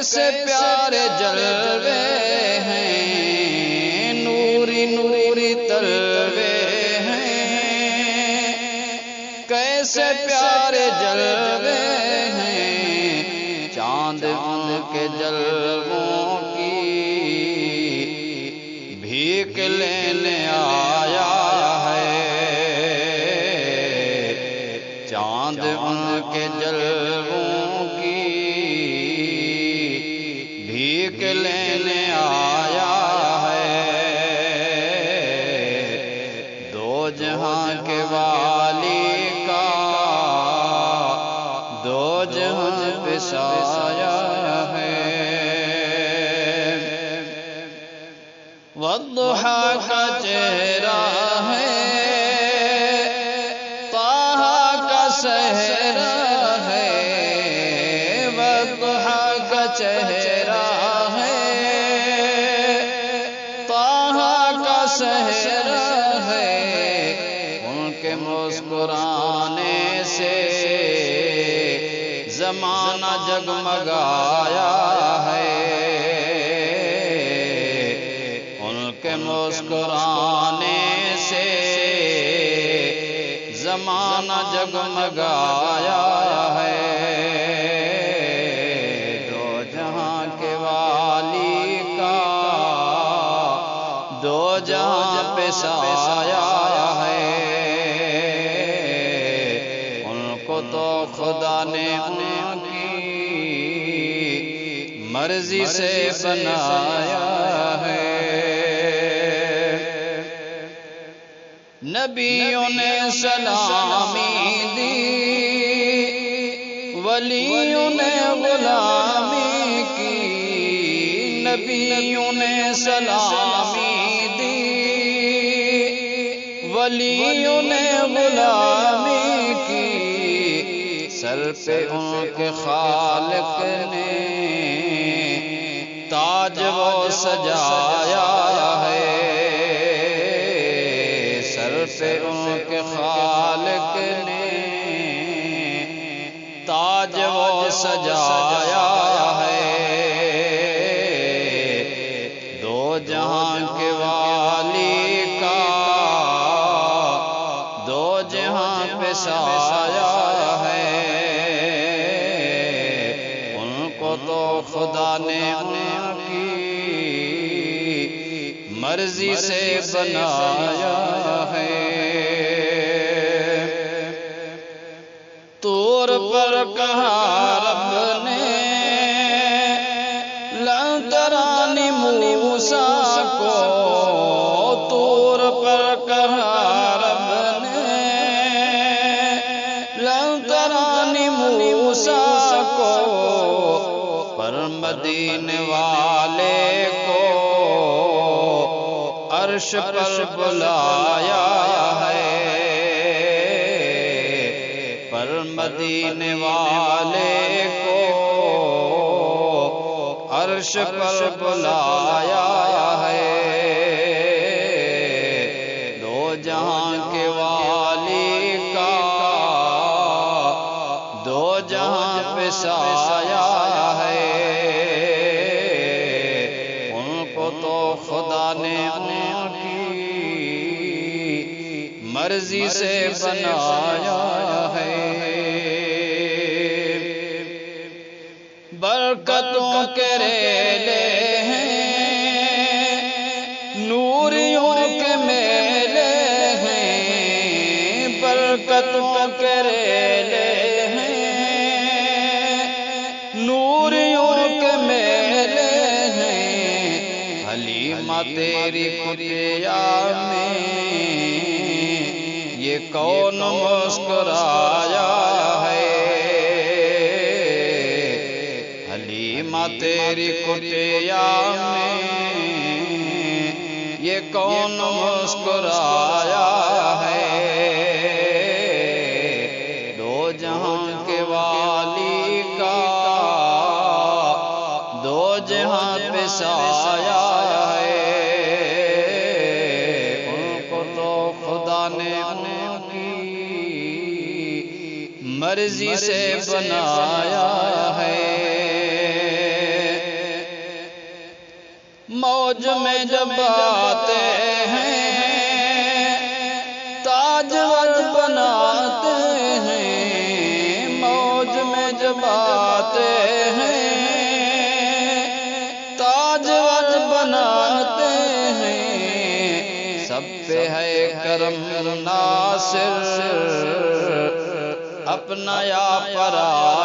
کیسے پیارے جلوے ہیں، نوری نوری تلوے ہیں، کیسے پیارے جلوے ہیں، چاند ان کے جلووں کی بھیک لینے آیا ہے، چاند ان کے جلووں کی بھیک لینے آیا ہے، دو جہاں کے والی کا دو جہاں پہ سایہ ہے، والضحیٰ کا چہرہ ہے، طٰہٰ کا صحرا ہے، والضحیٰ کا چہرہ ہے، طٰہٰ کا صحرا ہے، ان کے مسکرانے سے زمانہ جگمگایا ہے، ان کے مسکرانے سے زمانہ جگمگایا ہے، دو جہاں کے والی کا دو جہاں پہ سایہ ہے، ان کو تو خدا نے ان کی مرضی سے بنایا ہے، نبیوں نے سلامی دی، ولیوں نے غلامی کی، نبیوں نے سلامی دی، ولیوں نے غلامی کی، سر پہ ان کے خالق نے تاج وہ سجایا ہے، سر پہ ان کے خالق نے تاج وہ سجایا ہے، دو جہاں کے والی کا دو جہاں پہ سایہ ہے، ان کو تو خدا نے ان کی مرضی سے بنایا ہے، طور پر کہا رب نے لن ترانی موسیٰ کو، طور پر کہا رب نے لن ترانی موسیٰ کو، پر مدینے والے کو عرش پر بلایا ہے، پر مدینے والے کو عرش پر بلایا ہے، دو جہاں کے والی کا دو جہاں پہ سایہ ہے، ان کو تو خدا نے ان کی مرضی سے بنایا ہے، برکتوں کے ریلے ہیں، نوریوں کے میلے ہیں، برکتوں کے ریلے ہیں، نوریوں کے میلے ہیں، حلیمہ تیری کٹیا میں یہ کون مسکرایا ہے، حلیمہ تیری کٹیا میں یہ کون مسکرایا ہے، دو جہاں کے والی کا دو جہاں پہ سایہ ہے، ان کو تو خدا نے ان کی مرضی سے بنایا ہے، موج میں جب آتے ہیں تاج وج بناتے ہیں، موج میں جب آتے ہیں تاج وج بناتے ہیں، سب پہ ہے کرم ناصر اپنا یا پرایا